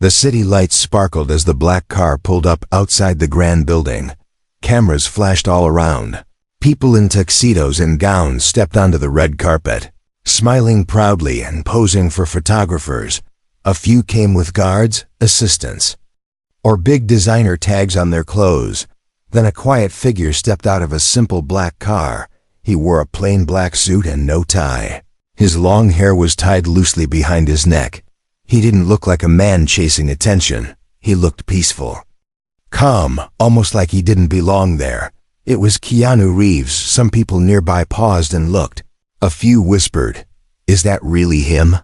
The city lights sparkled as the black car pulled up outside the grand building. Cameras flashed all around. People in tuxedos and gowns stepped onto the red carpet, smiling proudly and posing for photographers. A few came with guards, assistants, or big designer tags on their clothes. Then a quiet figure stepped out of a simple black car. He wore a plain black suit and no tie. His long hair was tied loosely behind his neck. He didn't look like a man chasing attention. He looked peaceful, calm, almost like he didn't belong there. It was Keanu Reeves. Some people nearby paused and looked. A few whispered, "Is that really him?"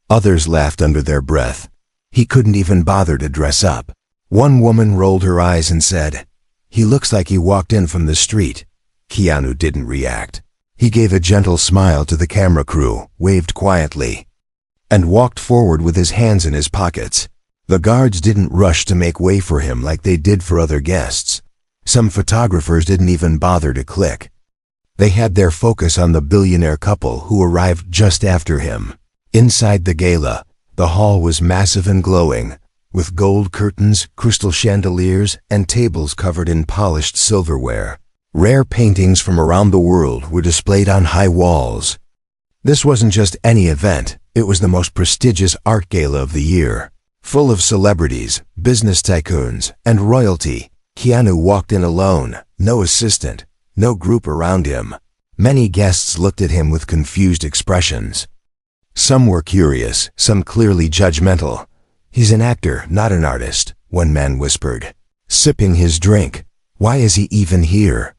Others laughed under their breath. He couldn't even bother to dress up. One woman rolled her eyes and said, "He looks like he walked in from the street." Keanu didn't react. He gave a gentle smile to the camera crew, waved quietly, and walked forward with his hands in his pockets. The guards didn't rush to make way for him like they did for other guests. Some photographers didn't even bother to click. They had their focus on the billionaire couple who arrived just after him. Inside the gala, the hall was massive and glowing, with gold curtains, crystal chandeliers, and tables covered in polished silverware. Rare paintings from around the world were displayed on high walls. This wasn't just any event, it was the most prestigious art gala of the year. Full of celebrities, business tycoons, and royalty. Keanu walked in alone, no assistant, no group around him. Many guests looked at him with confused expressions. Some were curious, some clearly judgmental. "He's an actor, not an artist," one man whispered, sipping his drink. "Why is he even here?"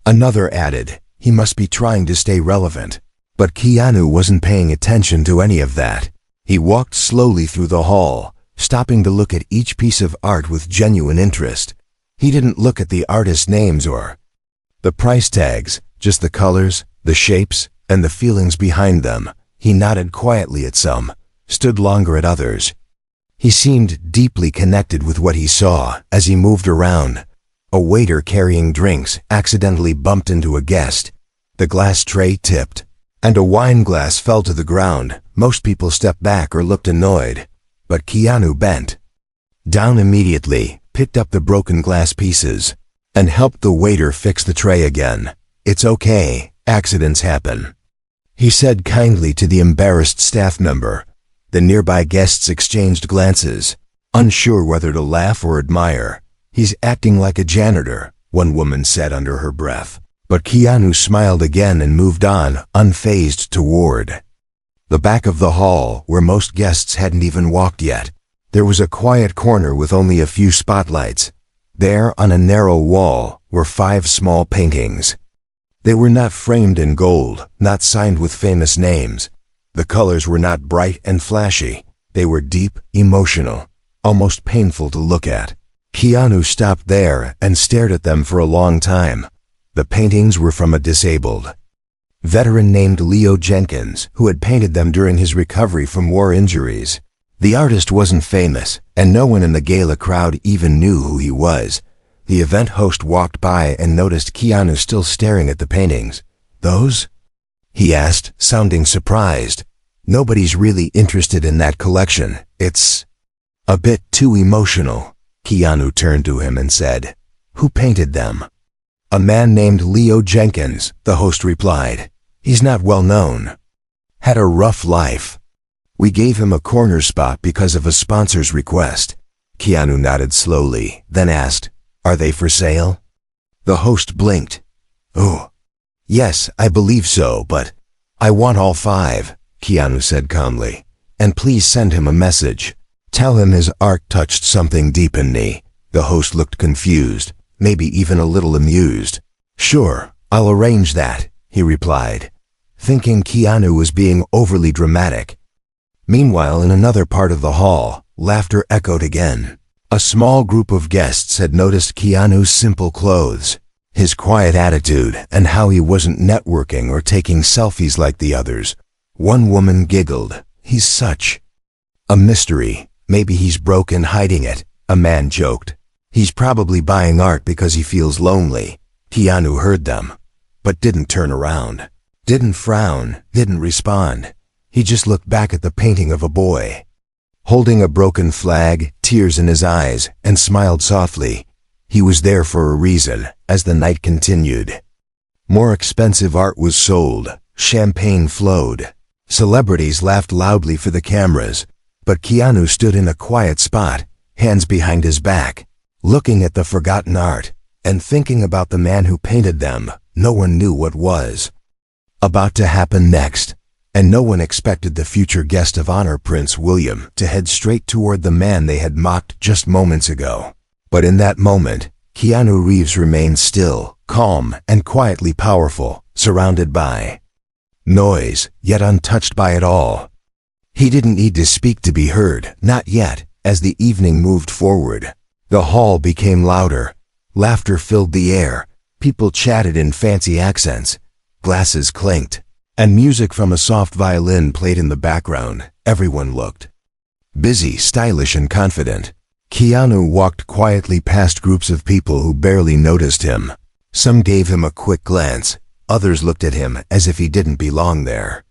Another added, "He must be trying to stay relevant." But Keanu wasn't paying attention to any of that. He walked slowly through the hall, stopping to look at each piece of art with genuine interest. He didn't look at the artists' names or the price tags, just the colors, the shapes, and the feelings behind them. He nodded quietly at some, stood longer at others. He seemed deeply connected with what he saw as he moved around. A waiter carrying drinks accidentally bumped into a guest. The glass tray tipped, and a wine glass fell to the ground. Most people stepped back or looked annoyed, but Keanu bent down immediately, picked up the broken glass pieces, and helped the waiter fix the tray again. "It's okay, accidents happen," he said kindly to the embarrassed staff member. The nearby guests exchanged glances, unsure whether to laugh or admire. "He's acting like a janitor," one woman said under her breath. But Keanu smiled again and moved on, unfazed, toward the back of the hall where most guests hadn't even walked yet. There was a quiet corner with only a few spotlights. There, on a narrow wall, were 5 small paintings. They were not framed in gold, not signed with famous names. The colors were not bright and flashy. They were deep, emotional, almost painful to look at. Keanu stopped there and stared at them for a long time. The paintings were from a disabled veteran named Leo Jenkins, who had painted them during his recovery from war injuries. The artist wasn't famous, and no one in the gala crowd even knew who he was. The event host walked by and noticed Keanu still staring at the paintings. "Those?" he asked, sounding surprised. "Nobody's really interested in that collection. It's a bit too emotional." Keanu turned to him and said, "Who painted them?" "A man named Leo Jenkins," the host replied. "He's not well known. Had a rough life. We gave him a corner spot because of a sponsor's request." Keanu nodded slowly, then asked, "Are they for sale?" The host blinked. "Oh, yes, I believe so, but I want all 5, Keanu said calmly. "And please send him a message. Tell him his art touched something deep in me." The host looked confused, maybe even a little amused. "Sure, I'll arrange that," he replied, thinking Keanu was being overly dramatic. Meanwhile, in another part of the hall, laughter echoed again. A small group of guests had noticed Keanu's simple clothes, his quiet attitude, and how he wasn't networking or taking selfies like the others. One woman giggled, "He's such a mystery. Maybe he's broke and hiding it," a man joked. "He's probably buying art because he feels lonely." Keanu heard them, but didn't turn around, didn't frown, didn't respond. He just looked back at the painting of a boy. holding a broken flag, tears in his eyes, and smiled softly. He was there for a reason. As the night continued, more expensive art was sold, champagne flowed, celebrities laughed loudly for the cameras, but Keanu stood in a quiet spot, hands behind his back, looking at the forgotten art, and thinking about the man who painted them. No one knew what was about to happen next, and no one expected the future guest of honor, Prince William, to head straight toward the man they had mocked just moments ago. But in that moment, Keanu Reeves remained still, calm, and quietly powerful, surrounded by noise, yet untouched by it all. He didn't need to speak to be heard, not yet. As the evening moved forward, the hall became louder. Laughter filled the air, people chatted in fancy accents, glasses clinked, and music from a soft violin played in the background. Everyone looked busy, stylish, and confident. Keanu walked quietly past groups of people who barely noticed him. Some gave him a quick glance, others looked at him as if he didn't belong there.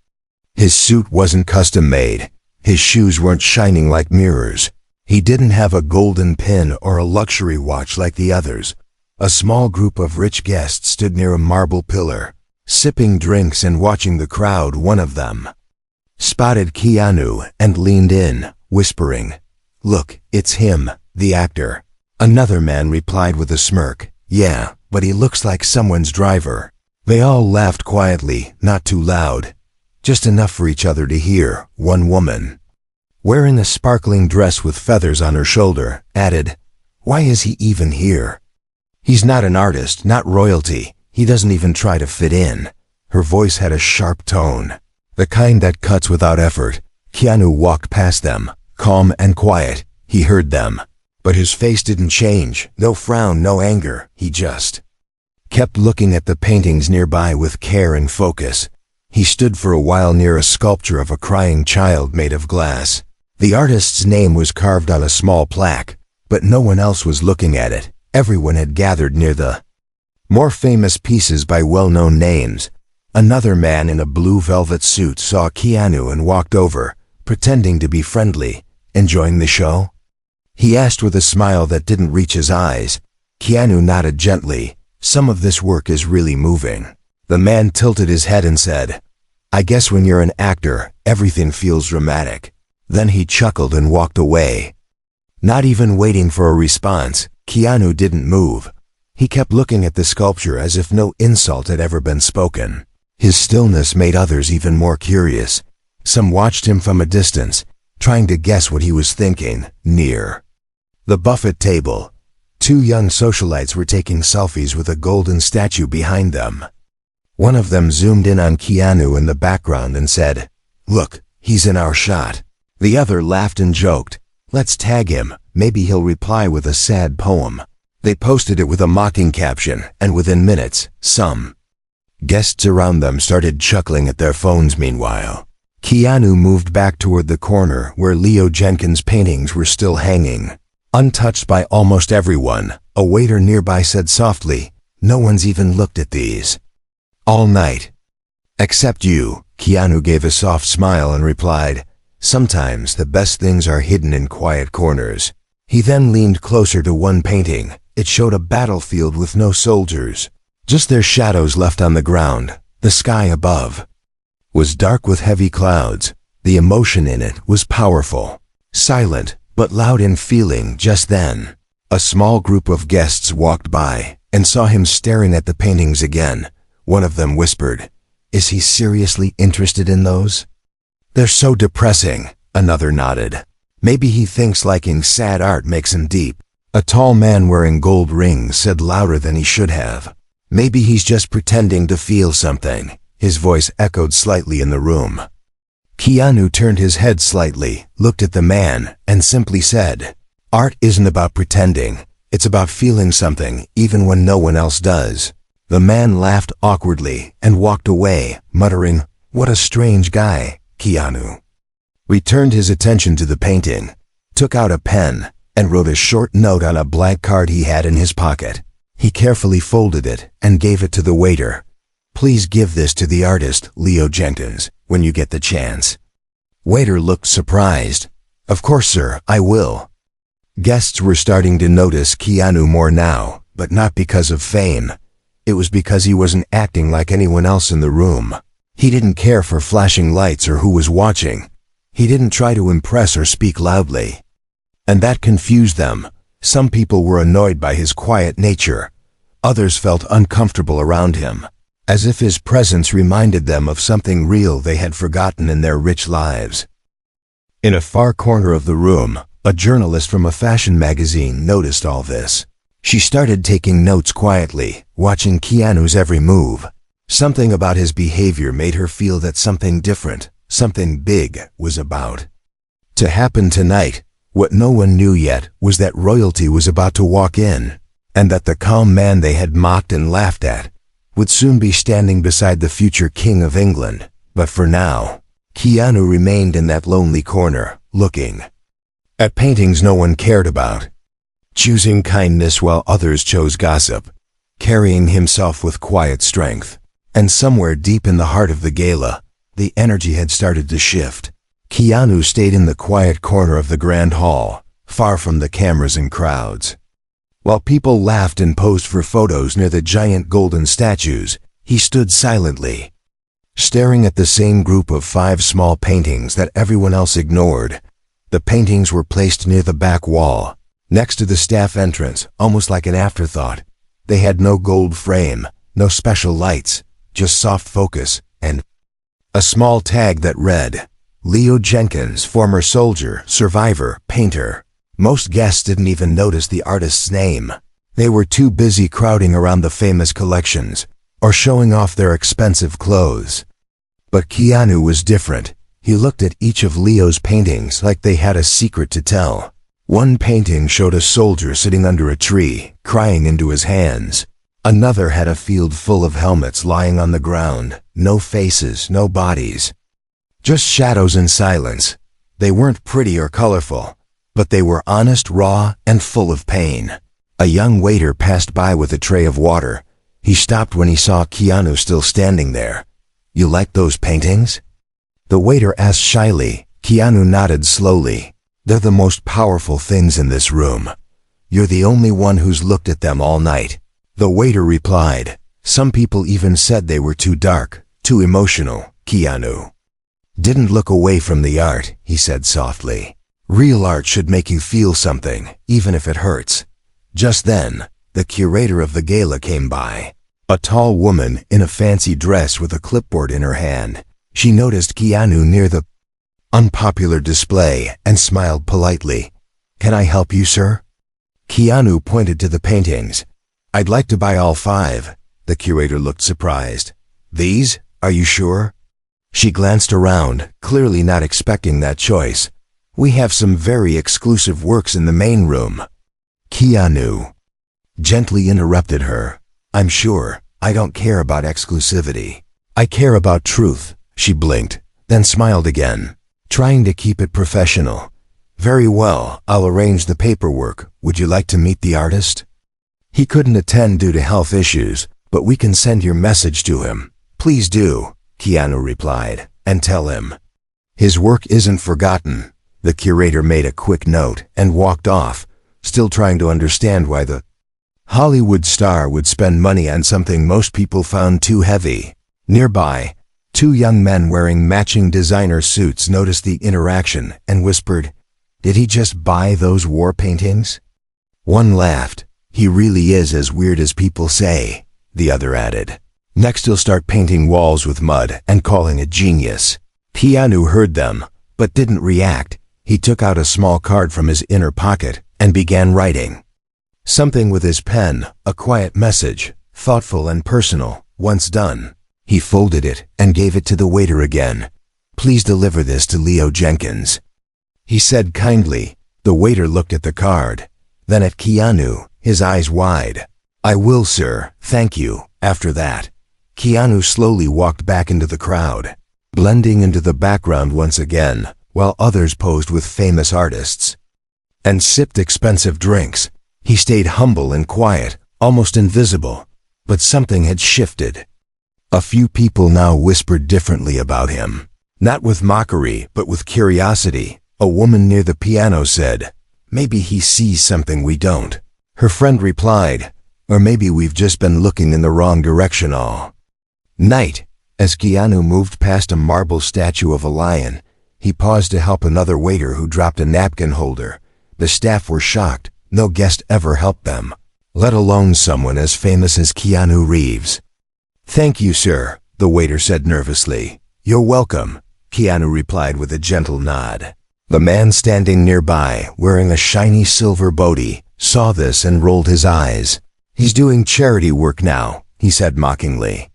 His suit wasn't custom-made, his shoes weren't shining like mirrors, he didn't have a golden pin or a luxury watch like the others. A small group of rich guests stood near a marble pillar, sipping drinks and watching the crowd. One of them spotted Keanu and leaned in, whispering, "Look, it's him, the actor." Another man replied with a smirk, "Yeah, but he looks like someone's driver." They all laughed quietly, not too loud, just enough for each other to hear. One woman, wearing a sparkling dress with feathers on her shoulder, added, "Why is he even here? He's not an artist, not royalty. He doesn't even try to fit in." Her voice had a sharp tone, the kind that cuts without effort. Keanu walked past them, calm and quiet. He heard them, but his face didn't change. No frown, no anger. He just kept looking at the paintings nearby with care and focus. He stood for a while near a sculpture of a crying child made of glass. The artist's name was carved on a small plaque, but no one else was looking at it. Everyone had gathered near the more famous pieces by well-known names. Another man in a blue velvet suit saw Keanu and walked over, pretending to be friendly. "Enjoying the show?" he asked with a smile that didn't reach his eyes. Keanu nodded gently. "Some of this work is really moving." The man tilted his head and said, "I guess when you're an actor, everything feels dramatic." Then he chuckled and walked away. Not even waiting for a response, Keanu didn't move. He kept looking at the sculpture as if no insult had ever been spoken. His stillness made others even more curious. Some watched him from a distance, trying to guess what he was thinking. Near the buffet table, two young socialites were taking selfies with a golden statue behind them. One of them zoomed in on Keanu in the background and said, "Look, he's in our shot." The other laughed and joked, "Let's tag him, maybe he'll reply with a sad poem." They posted it with a mocking caption, and within minutes, some guests around them started chuckling at their phones. Meanwhile, Keanu moved back toward the corner where Leo Jenkins' paintings were still hanging, untouched by almost everyone. A waiter nearby said softly, "No one's even looked at these all night." "Except you." Keanu gave a soft smile and replied, "Sometimes the best things are hidden in quiet corners." He then leaned closer to one painting. It showed a battlefield with no soldiers, just their shadows left on the ground. The sky above was dark with heavy clouds. The emotion in it was powerful, silent, but loud in feeling. Just then, a small group of guests walked by and saw him staring at the paintings again. One of them whispered, "Is he seriously interested in those? They're so depressing." Another nodded. "Maybe he thinks liking sad art makes him deep." A tall man wearing gold rings said louder than he should have, "Maybe he's just pretending to feel something." His voice echoed slightly in the room. Keanu turned his head slightly, looked at the man, and simply said, "Art isn't about pretending. It's about feeling something, even when no one else does." The man laughed awkwardly and walked away, muttering, "What a strange guy." Keanu returned his attention to the painting, took out a pen, and wrote a short note on a blank card he had in his pocket. He carefully folded it and gave it to the waiter. "Please give this to the artist, Leo Jenkins, when you get the chance." Waiter looked surprised. Of course, sir, I will. Guests were starting to notice Keanu more now, but not because of fame. It was because he wasn't acting like anyone else in the room. He didn't care for flashing lights or who was watching. He didn't try to impress or speak loudly. And that confused them. Some people were annoyed by his quiet nature. Others felt uncomfortable around him, as if his presence reminded them of something real they had forgotten in their rich lives. In a far corner of the room, a journalist from a fashion magazine noticed all this. She started taking notes quietly, watching Keanu's every move. Something about his behavior made her feel that something different, something big, was about to happen tonight. What no one knew yet was that royalty was about to walk in, and that the calm man they had mocked and laughed at would soon be standing beside the future King of England. But for now, Keanu remained in that lonely corner, looking at paintings no one cared about, choosing kindness while others chose gossip, carrying himself with quiet strength. And somewhere deep in the heart of the gala, the energy had started to shift. Keanu stayed in the quiet corner of the grand hall, far from the cameras and crowds. While people laughed and posed for photos near the giant golden statues, he stood silently, staring at the same group of 5 small paintings that everyone else ignored. The paintings were placed near the back wall, next to the staff entrance, almost like an afterthought. They had no gold frame, no special lights, just soft focus, and a small tag that read, Leo Jenkins, former soldier, survivor, painter. Most guests didn't even notice the artist's name. They were too busy crowding around the famous collections, or showing off their expensive clothes. But Keanu was different. He looked at each of Leo's paintings like they had a secret to tell. One painting showed a soldier sitting under a tree, crying into his hands. Another had a field full of helmets lying on the ground, no faces, no bodies. Just shadows and silence. They weren't pretty or colorful, but they were honest, raw, and full of pain. A young waiter passed by with a tray of water. He stopped when he saw Keanu still standing there. You like those paintings? The waiter asked shyly. Keanu nodded slowly. They're the most powerful things in this room. You're the only one who's looked at them all night. The waiter replied. Some people even said they were too dark, too emotional. Keanu didn't look away from the art, he said softly. Real art should make you feel something, even if it hurts. Just then, the curator of the gala came by. A tall woman in a fancy dress with a clipboard in her hand. She noticed Keanu near the unpopular display and smiled politely. Can I help you, sir? Keanu pointed to the paintings. I'd like to buy all 5. The curator looked surprised. These? Are you sure? She glanced around, clearly not expecting that choice. We have some very exclusive works in the main room. Keanu gently interrupted her. I'm sure. I don't care about exclusivity. I care about truth. She blinked, then smiled again, trying to keep it professional. Very well, I'll arrange the paperwork. Would you like to meet the artist? He couldn't attend due to health issues, but we can send your message to him. Please do, Keanu replied, and tell him his work isn't forgotten. The curator made a quick note and walked off, still trying to understand why the Hollywood star would spend money on something most people found too heavy. Nearby, 2 young men wearing matching designer suits noticed the interaction and whispered, Did he just buy those war paintings? One laughed. He really is as weird as people say, the other added. Next he'll start painting walls with mud and calling it genius. Keanu heard them, but didn't react. He took out a small card from his inner pocket and began writing something with his pen, a quiet message, thoughtful and personal. Once done, he folded it and gave it to the waiter again. Please deliver this to Leo Jenkins, he said kindly. The waiter looked at the card, then at Keanu, his eyes wide. I will, sir, thank you. After that, Keanu slowly walked back into the crowd, blending into the background once again, while others posed with famous artists and sipped expensive drinks. He stayed humble and quiet, almost invisible, but something had shifted. A few people now whispered differently about him, not with mockery, but with curiosity. A woman near the piano said, "Maybe he sees something we don't." Her friend replied, "Or maybe we've just been looking in the wrong direction all night." As Keanu moved past a marble statue of a lion, he paused to help another waiter who dropped a napkin holder. The staff were shocked. No guest ever helped them, let alone someone as famous as Keanu Reeves. "Thank you, sir," the waiter said nervously. "You're welcome," Keanu replied with a gentle nod. The man standing nearby, wearing a shiny silver bootie, saw this and rolled his eyes. "He's doing charity work now," he said mockingly.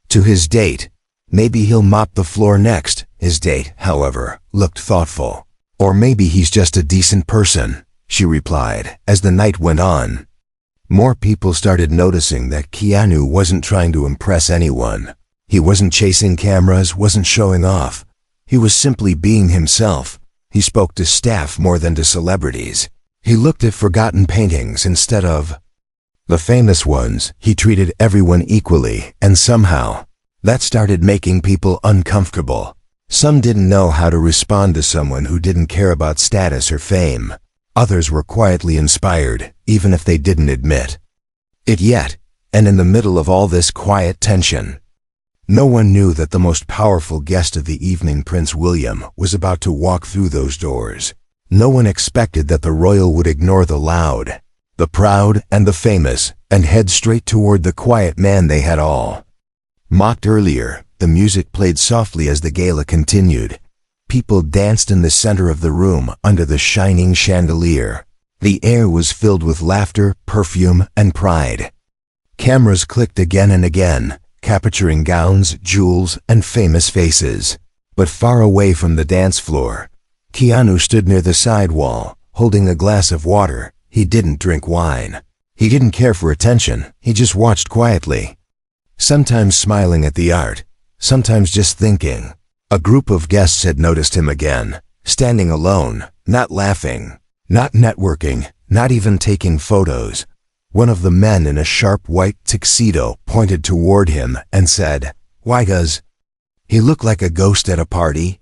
To his date, "Maybe he'll mop the floor next." His date, however, looked thoughtful. "Or maybe he's just a decent person," she replied as the night went on. More people started noticing that Keanu wasn't trying to impress anyone. He wasn't chasing cameras, wasn't showing off. He was simply being himself. He spoke to staff more than to celebrities. He looked at forgotten paintings instead of the famous ones. He treated everyone equally, and somehow, that started making people uncomfortable. Some didn't know how to respond to someone who didn't care about status or fame. Others were quietly inspired, even if they didn't admit it yet. And in the middle of all this quiet tension, no one knew that the most powerful guest of the evening, Prince William, was about to walk through those doors. No one expected that the royal would ignore the loud, the proud, and the famous, and head straight toward the quiet man they had all mocked earlier. The music played softly as the gala continued. People danced in the center of the room under the shining chandelier. The air was filled with laughter, perfume, and pride. Cameras clicked again and again, capturing gowns, jewels, and famous faces. But far away from the dance floor, Keanu stood near the side wall, holding a glass of water. He didn't drink wine. He didn't care for attention. He just watched quietly, sometimes smiling at the art, sometimes just thinking. A group of guests had noticed him again, standing alone, not laughing, not networking, not even taking photos. One of the men in a sharp white tuxedo pointed toward him and said, "Why does he look like a ghost at a party?"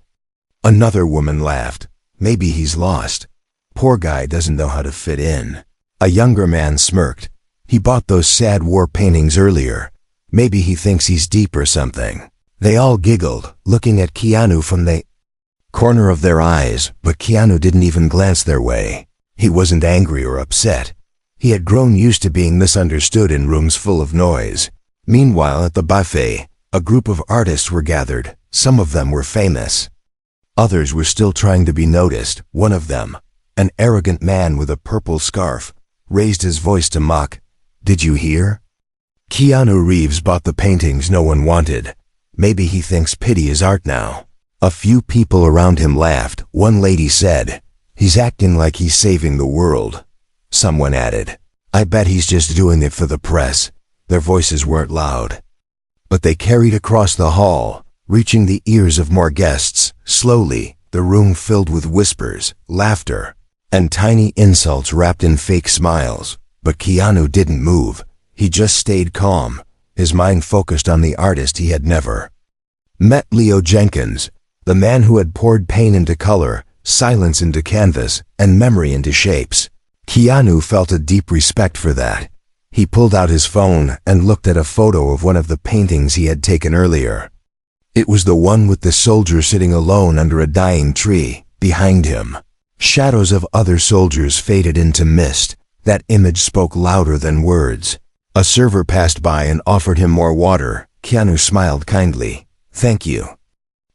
Another woman laughed. "Maybe he's lost. Poor guy doesn't know how to fit in." A younger man smirked. "He bought those sad war paintings earlier. Maybe he thinks he's deep or something." They all giggled, looking at Keanu from the corner of their eyes, but Keanu didn't even glance their way. He wasn't angry or upset. He had grown used to being misunderstood in rooms full of noise. Meanwhile, at the buffet, a group of artists were gathered. Some of them were famous. Others were still trying to be noticed. One of them, an arrogant man with a purple scarf, raised his voice to mock. "Did you hear? Keanu Reeves bought the paintings no one wanted. Maybe he thinks pity is art now." A few people around him laughed. One lady said, "He's acting like he's saving the world." Someone added, "I bet he's just doing it for the press." Their voices weren't loud, but they carried across the hall, reaching the ears of more guests. Slowly, the room filled with whispers, laughter, and tiny insults wrapped in fake smiles. But Keanu didn't move. He just stayed calm, his mind focused on the artist he had never met. Leo Jenkins, the man who had poured pain into color, silence into canvas, and memory into shapes. Keanu felt a deep respect for that. He pulled out his phone and looked at a photo of one of the paintings he had taken earlier. It was the one with the soldier sitting alone under a dying tree. Behind him, shadows of other soldiers faded into mist. That image spoke louder than words. A server passed by and offered him more water. Keanu smiled kindly. "Thank you,"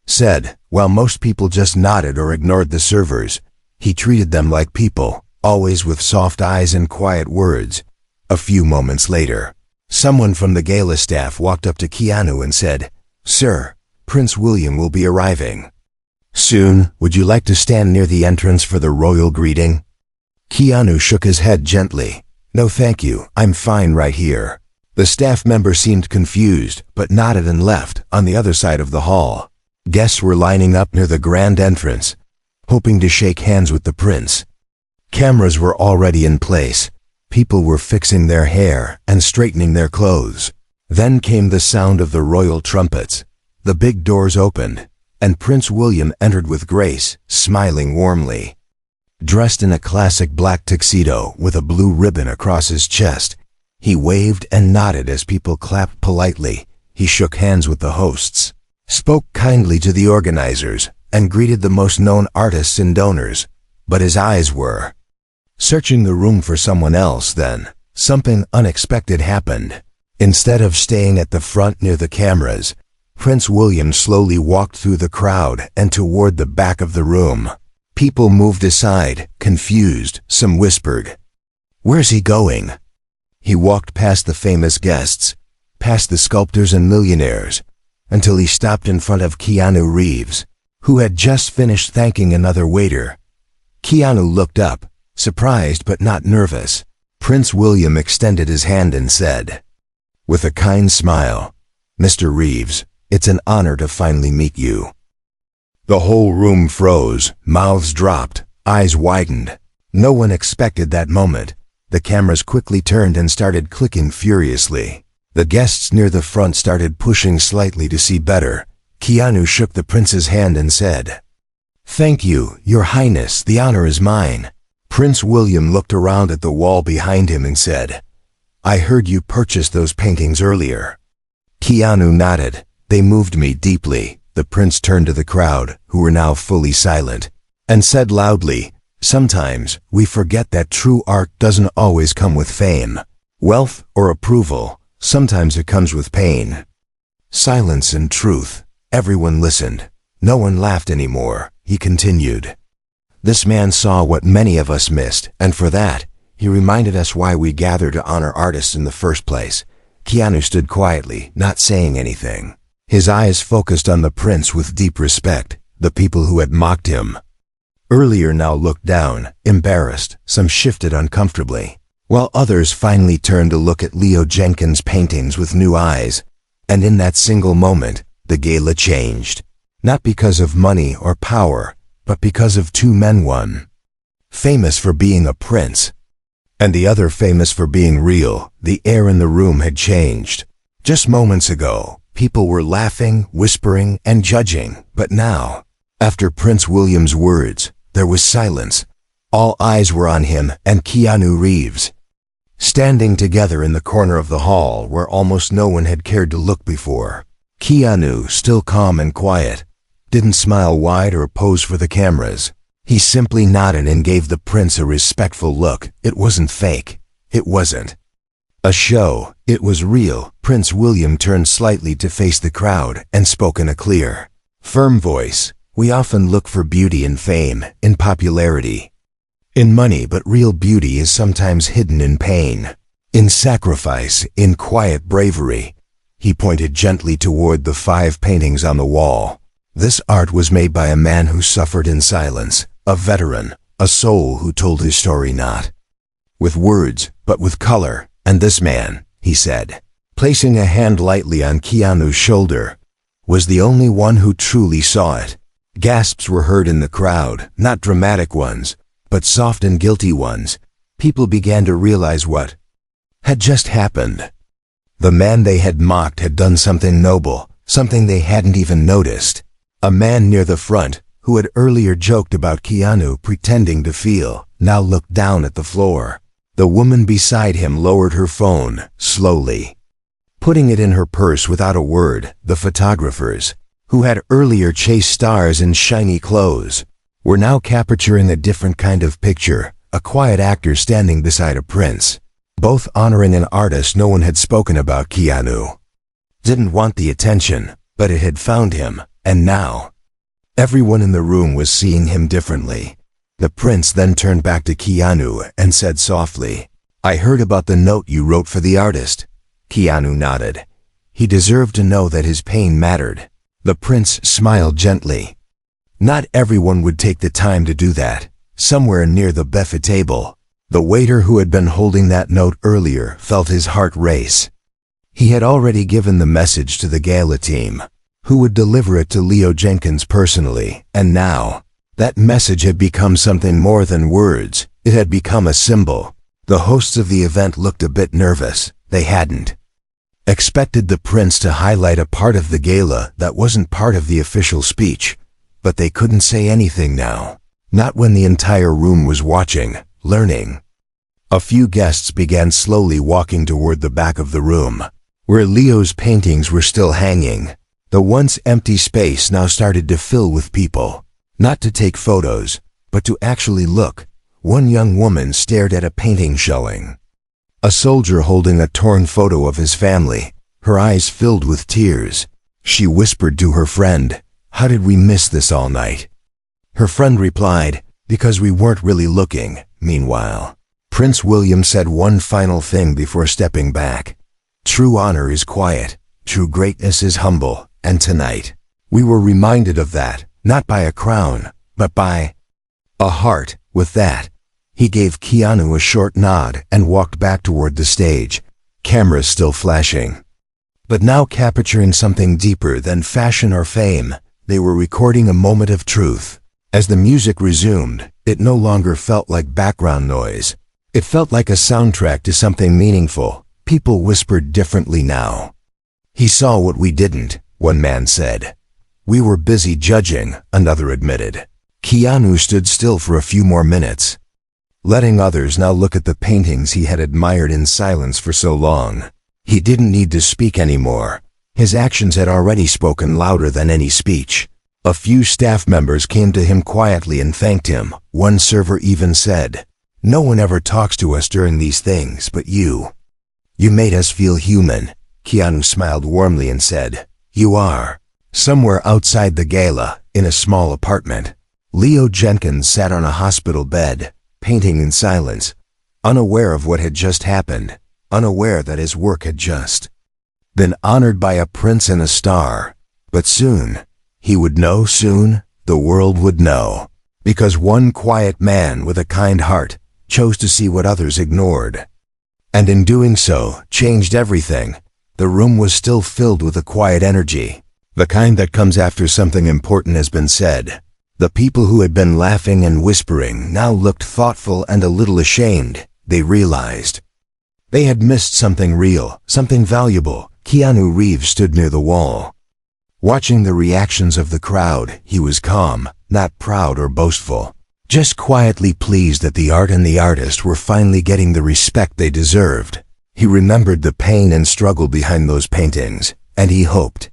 said, while most people just nodded or ignored the servers. He treated them like people, always with soft eyes and quiet words. A few moments later, someone from the gala staff walked up to Keanu and said, "Sir, Prince William will be arriving soon. Would you like to stand near the entrance for the royal greeting?" Keanu shook his head gently. "No thank you, I'm fine right here." The staff member seemed confused, but nodded and left. On the other side of the hall, guests were lining up near the grand entrance, hoping to shake hands with the prince. Cameras were already in place. People were fixing their hair and straightening their clothes. Then came the sound of the royal trumpets. The big doors opened, and Prince William entered with grace, smiling warmly. Dressed in a classic black tuxedo with a blue ribbon across his chest, he waved and nodded as people clapped politely. He shook hands with the hosts, spoke kindly to the organizers, and greeted the most known artists and donors, but his eyes were searching the room for someone else. Then something unexpected happened. Instead of staying at the front near the cameras, Prince William slowly walked through the crowd and toward the back of the room. People moved aside, confused. Some whispered, "Where's he going?" He walked past the famous guests, past the sculptors and millionaires, until he stopped in front of Keanu Reeves, who had just finished thanking another waiter. Keanu looked up, surprised but not nervous. Prince William extended his hand and said, with a kind smile, "Mr. Reeves, it's an honor to finally meet you." The whole room froze, mouths dropped, eyes widened. No one expected that moment. The cameras quickly turned and started clicking furiously. The guests near the front started pushing slightly to see better. Keanu shook the prince's hand and said, "Thank you, Your Highness, the honor is mine." Prince William looked around at the wall behind him and said, "I heard you purchased those paintings earlier." Keanu nodded. "They moved me deeply." The prince turned to the crowd, who were now fully silent, and said loudly, "Sometimes we forget that true art doesn't always come with fame, wealth, or approval. Sometimes it comes with pain, silence, and truth." Everyone listened. No one laughed anymore. He continued, "This man saw what many of us missed, and for that, he reminded us why we gather to honor artists in the first place." Keanu stood quietly, not saying anything. His eyes focused on the prince with deep respect. The people who had mocked him earlier now looked down, embarrassed. Some shifted uncomfortably, while others finally turned to look at Leo Jenkins' paintings with new eyes. And in that single moment, the gala changed. Not because of money or power, but because of two men, one famous for being a prince, and the other famous for being real. The air in the room had changed. Just moments ago, people were laughing, whispering, and judging, but now, after Prince William's words, there was silence. All eyes were on him and Keanu Reeves, standing together in the corner of the hall where almost no one had cared to look before. Keanu, still calm and quiet, didn't smile wide or pose for the cameras. He simply nodded and gave the prince a respectful look. It wasn't fake. It wasn't a show. It was real. Prince William turned slightly to face the crowd and spoke in a clear, firm voice. "We often look for beauty in fame, in popularity, in money, but real beauty is sometimes hidden in pain, in sacrifice, in quiet bravery." He pointed gently toward the 5 paintings on the wall. This art was made by a man who suffered in silence, a veteran, a soul who told his story not with words, but with color. "And this man," he said, placing a hand lightly on Keanu's shoulder, "was the only one who truly saw it." Gasps were heard in the crowd, not dramatic ones, but soft and guilty ones. People began to realize what had just happened. The man they had mocked had done something noble, something they hadn't even noticed. A man near the front, who had earlier joked about Keanu pretending to feel, now looked down at the floor. The woman beside him lowered her phone, slowly, putting it in her purse without a word. The photographers, who had earlier chased stars in shiny clothes, were now capturing a different kind of picture, a quiet actor standing beside a prince, both honoring an artist no one had spoken about. Keanu didn't want the attention, but it had found him, and now everyone in the room was seeing him differently. The prince then turned back to Keanu and said softly, "I heard about the note you wrote for the artist." Keanu nodded. He deserved to know that his pain mattered. The prince smiled gently. Not everyone would take the time to do that. Somewhere near the buffet table, the waiter who had been holding that note earlier felt his heart race. He had already given the message to the gala team, who would deliver it to Leo Jenkins personally, and now, that message had become something more than words. It had become a symbol. The hosts of the event looked a bit nervous. They hadn't expected the prince to highlight a part of the gala that wasn't part of the official speech, but they couldn't say anything now. Not when the entire room was watching, learning. A few guests began slowly walking toward the back of the room, where Leo's paintings were still hanging. The once empty space now started to fill with people, not to take photos, but to actually look. One young woman stared at a painting showing. A soldier holding a torn photo of his family, her eyes filled with tears. She whispered to her friend, "How did we miss this all night?" Her friend replied, "Because we weren't really looking." Meanwhile, Prince William said one final thing before stepping back. "True honor is quiet, true greatness is humble, and tonight, we were reminded of that, not by a crown, but by a heart." With that, he gave Keanu a short nod and walked back toward the stage, cameras still flashing. But now capturing something deeper than fashion or fame, they were recording a moment of truth. As the music resumed, it no longer felt like background noise. It felt like a soundtrack to something meaningful. People whispered differently now. "He saw what we didn't," one man said. "We were busy judging," another admitted. Keanu stood still for a few more minutes, letting others now look at the paintings he had admired in silence for so long. He didn't need to speak anymore. His actions had already spoken louder than any speech. A few staff members came to him quietly and thanked him. One server even said, "No one ever talks to us during these things, but you. You made us feel human." Keanu smiled warmly and said, "You are." Somewhere outside the gala, in a small apartment, Leo Jenkins sat on a hospital bed, painting in silence, unaware of what had just happened, unaware that his work had just been honored by a prince and a star. But soon, he would know soon, the world would know. Because one quiet man with a kind heart chose to see what others ignored. And in doing so, changed everything. The room was still filled with a quiet energy, the kind that comes after something important has been said. The people who had been laughing and whispering now looked thoughtful and a little ashamed. They realized they had missed something real, something valuable. Keanu Reeves stood near the wall. Watching the reactions of the crowd, he was calm, not proud or boastful, just quietly pleased that the art and the artist were finally getting the respect they deserved. He remembered the pain and struggle behind those paintings, and he hoped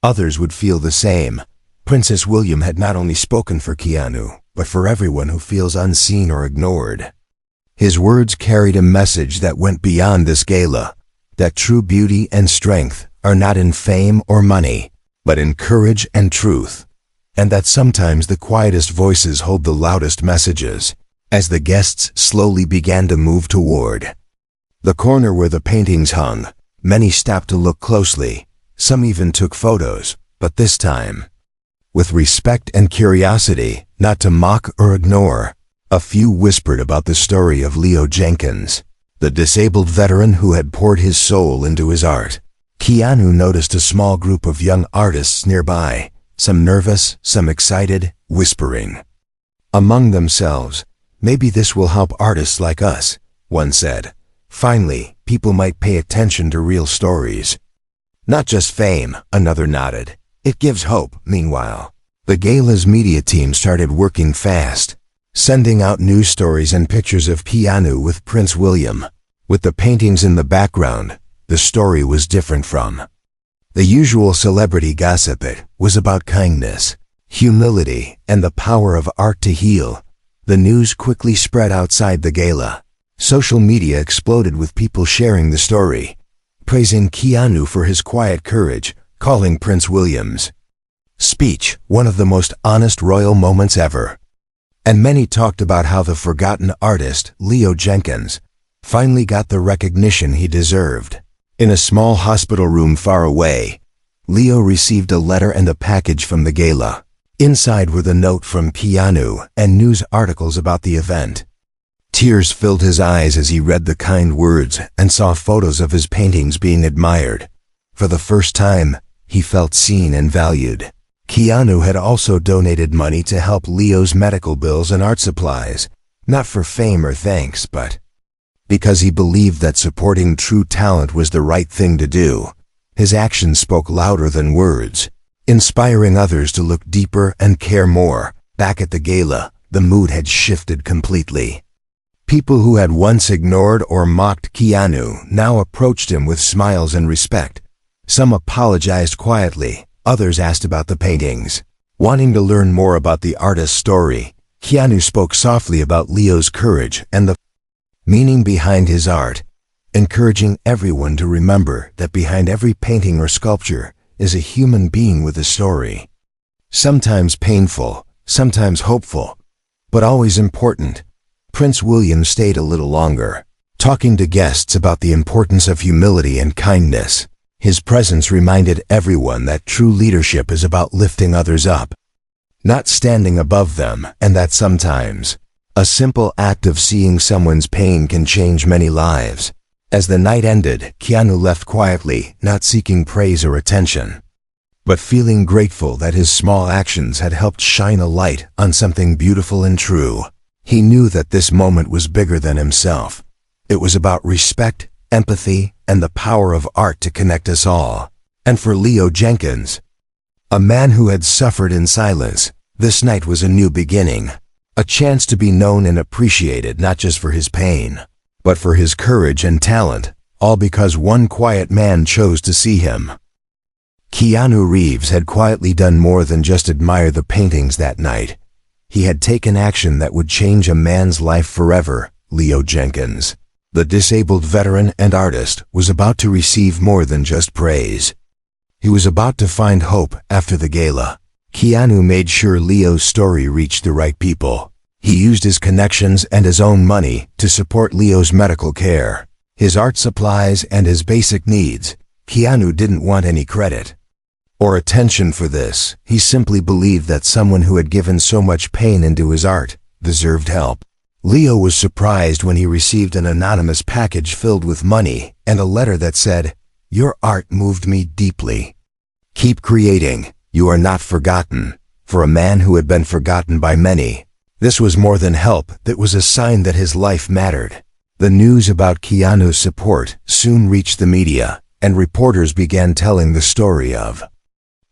others would feel the same. Princess William had not only spoken for Keanu, but for everyone who feels unseen or ignored. His words carried a message that went beyond this gala, that true beauty and strength are not in fame or money, but in courage and truth, and that sometimes the quietest voices hold the loudest messages. As the guests slowly began to move toward the corner where the paintings hung, many stopped to look closely. Some even took photos, but this time, with respect and curiosity, not to mock or ignore. A few whispered about the story of Leo Jenkins, the disabled veteran who had poured his soul into his art. Keanu noticed a small group of young artists nearby, some nervous, some excited, whispering among themselves, "Maybe this will help artists like us," one said. "Finally, people might pay attention to real stories. Not just fame," another nodded. "It gives hope." Meanwhile, the gala's media team started working fast, sending out news stories and pictures of Keanu with Prince William. With the paintings in the background, the story was different from the usual celebrity gossip. It was about kindness, humility, and the power of art to heal. The news quickly spread outside the gala. Social media exploded with people sharing the story, praising Keanu for his quiet courage, calling Prince William's speech one of the most honest royal moments ever. And many talked about how the forgotten artist, Leo Jenkins, finally got the recognition he deserved. In a small hospital room far away, Leo received a letter and a package from the gala. Inside were the note from Keanu and news articles about the event. Tears filled his eyes as he read the kind words and saw photos of his paintings being admired. For the first time, he felt seen and valued. Keanu had also donated money to help Leo's medical bills and art supplies, not for fame or thanks, but because he believed that supporting true talent was the right thing to do. His actions spoke louder than words, inspiring others to look deeper and care more. Back at the gala, the mood had shifted completely. People who had once ignored or mocked Keanu now approached him with smiles and respect. Some apologized quietly, others asked about the paintings. Wanting to learn more about the artist's story, Keanu spoke softly about Leo's courage and the meaning behind his art, encouraging everyone to remember that behind every painting or sculpture is a human being with a story. Sometimes painful, sometimes hopeful, but always important. Prince William stayed a little longer, talking to guests about the importance of humility and kindness. His presence reminded everyone that true leadership is about lifting others up, not standing above them, and that sometimes a simple act of seeing someone's pain can change many lives. As the night ended, Keanu left quietly, not seeking praise or attention, but feeling grateful that his small actions had helped shine a light on something beautiful and true. He knew that this moment was bigger than himself. It was about respect, empathy, and the power of art to connect us all. And for Leo Jenkins, a man who had suffered in silence, this night was a new beginning. A chance to be known and appreciated not just for his pain, but for his courage and talent, all because one quiet man chose to see him. Keanu Reeves had quietly done more than just admire the paintings that night. He had taken action that would change a man's life forever. Leo Jenkins, the disabled veteran and artist, was about to receive more than just praise. He was about to find hope after the gala. Keanu made sure Leo's story reached the right people. He used his connections and his own money to support Leo's medical care, his art supplies, and his basic needs. Keanu didn't want any credit or attention for this. He simply believed that someone who had given so much pain into his art deserved help. Leo was surprised when he received an anonymous package filled with money and a letter that said, "Your art moved me deeply. Keep creating. You are not forgotten." For a man who had been forgotten by many, this was more than help. That was a sign that his life mattered. The news about Keanu's support soon reached the media, and reporters began telling the story of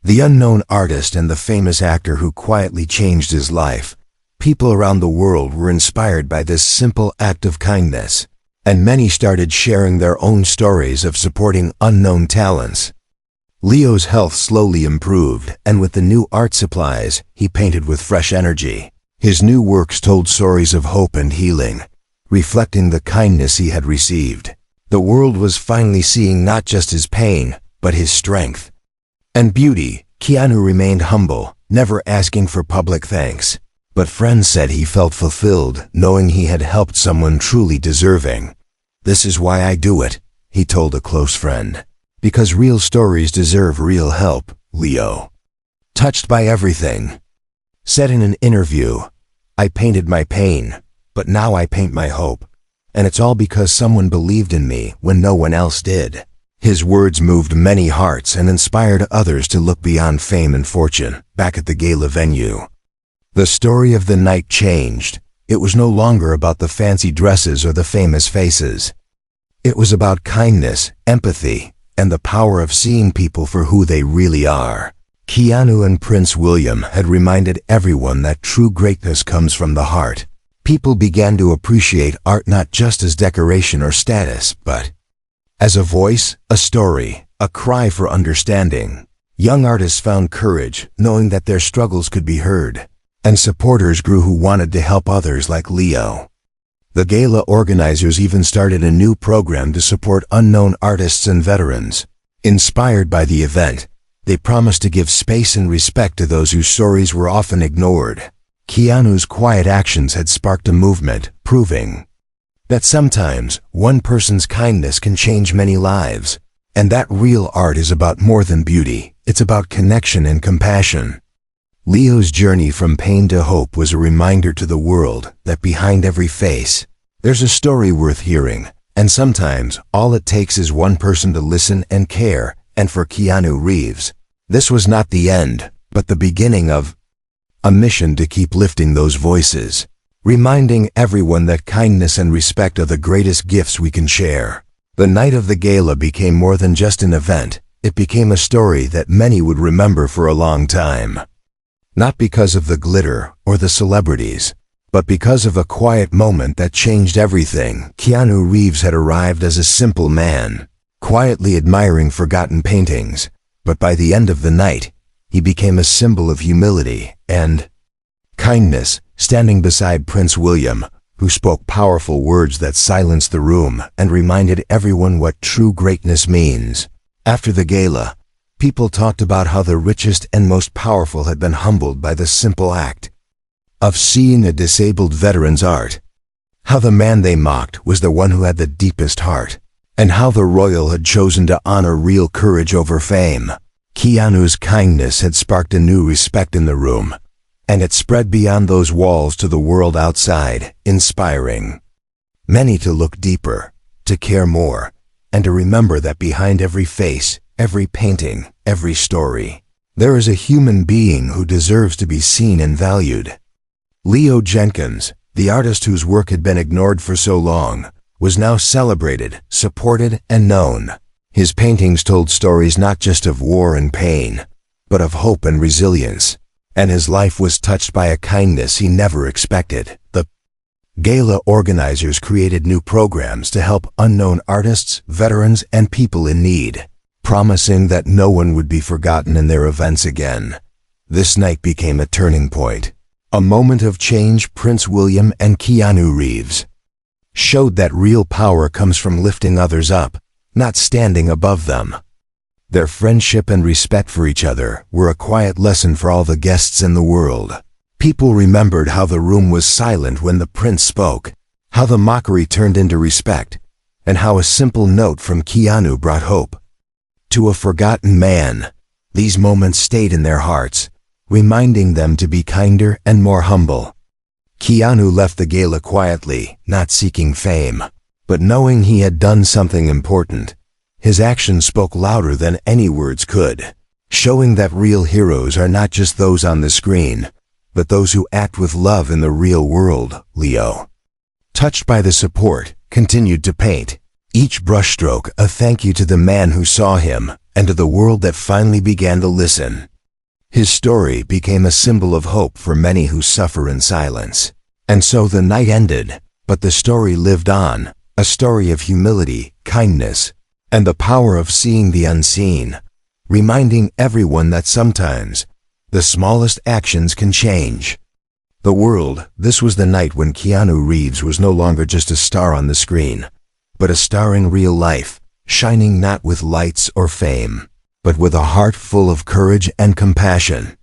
the unknown artist and the famous actor who quietly changed his life. People around the world were inspired by this simple act of kindness, and many started sharing their own stories of supporting unknown talents. Leo's health slowly improved, and with the new art supplies, he painted with fresh energy. His new works told stories of hope and healing, reflecting the kindness he had received. The world was finally seeing not just his pain, but his strength and beauty. Keanu remained humble, never asking for public thanks. But friends said he felt fulfilled, knowing he had helped someone truly deserving. "This is why I do it," he told a close friend. "Because real stories deserve real help." Leo, touched by everything, said in an interview, "I painted my pain, but now I paint my hope. And it's all because someone believed in me when no one else did." His words moved many hearts and inspired others to look beyond fame and fortune. Back at the gala venue, the story of the night changed. It was no longer about the fancy dresses or the famous faces. It was about kindness, empathy, and the power of seeing people for who they really are. Keanu and Prince William had reminded everyone that true greatness comes from the heart. People began to appreciate art not just as decoration or status, but as a voice, a story, a cry for understanding. Young artists found courage, knowing that their struggles could be heard, and supporters grew who wanted to help others like Leo. The gala organizers even started a new program to support unknown artists and veterans. Inspired by the event, they promised to give space and respect to those whose stories were often ignored. Keanu's quiet actions had sparked a movement, proving that sometimes one person's kindness can change many lives, and that real art is about more than beauty. It's about connection and compassion. Leo's journey from pain to hope was a reminder to the world that behind every face, there's a story worth hearing, and sometimes all it takes is one person to listen and care. And for Keanu Reeves, this was not the end, but the beginning of a mission to keep lifting those voices. reminding everyone that kindness and respect are the greatest gifts we can share. The night of the gala became more than just an event. It became a story that many would remember for a long time. Not because of the glitter or the celebrities, but because of a quiet moment that changed everything. Keanu Reeves had arrived as a simple man, quietly admiring forgotten paintings, but by the end of the night, he became a symbol of humility and kindness, standing beside Prince William, who spoke powerful words that silenced the room and reminded everyone what true greatness means. After the gala, people talked about how the richest and most powerful had been humbled by the simple act of seeing a disabled veteran's art, how the man they mocked was the one who had the deepest heart, and how the royal had chosen to honor real courage over fame. Keanu's kindness had sparked a new respect in the room, and it spread beyond those walls to the world outside, inspiring many to look deeper, to care more, and to remember that behind every face, every painting, every story, there is a human being who deserves to be seen and valued. Leo Jenkins, the artist whose work had been ignored for so long, was now celebrated, supported, and known. His paintings told stories not just of war and pain, but of hope and resilience, and his life was touched by a kindness he never expected. The gala organizers created new programs to help unknown artists, veterans, and people in need, promising that no one would be forgotten in their events again. This night became a turning point, a moment of change. Prince William and Keanu Reeves showed that real power comes from lifting others up, not standing above them. Their friendship and respect for each other were a quiet lesson for all the guests in the world. People remembered how the room was silent when the prince spoke, how the mockery turned into respect, and how a simple note from Keanu brought hope to a forgotten man. These moments stayed in their hearts, reminding them to be kinder and more humble. Keanu left the gala quietly, not seeking fame, but knowing he had done something important. His actions spoke louder than any words could, showing that real heroes are not just those on the screen, but those who act with love in the real world. Leo, touched by the support, continued to paint, each brushstroke a thank you to the man who saw him and to the world that finally began to listen. His story became a symbol of hope for many who suffer in silence. And so the night ended, but the story lived on, a story of humility, kindness, and the power of seeing the unseen, reminding everyone that sometimes the smallest actions can change the world. This was the night when Keanu Reeves was no longer just a star on the screen, but a star in real life, shining not with lights or fame, but with a heart full of courage and compassion.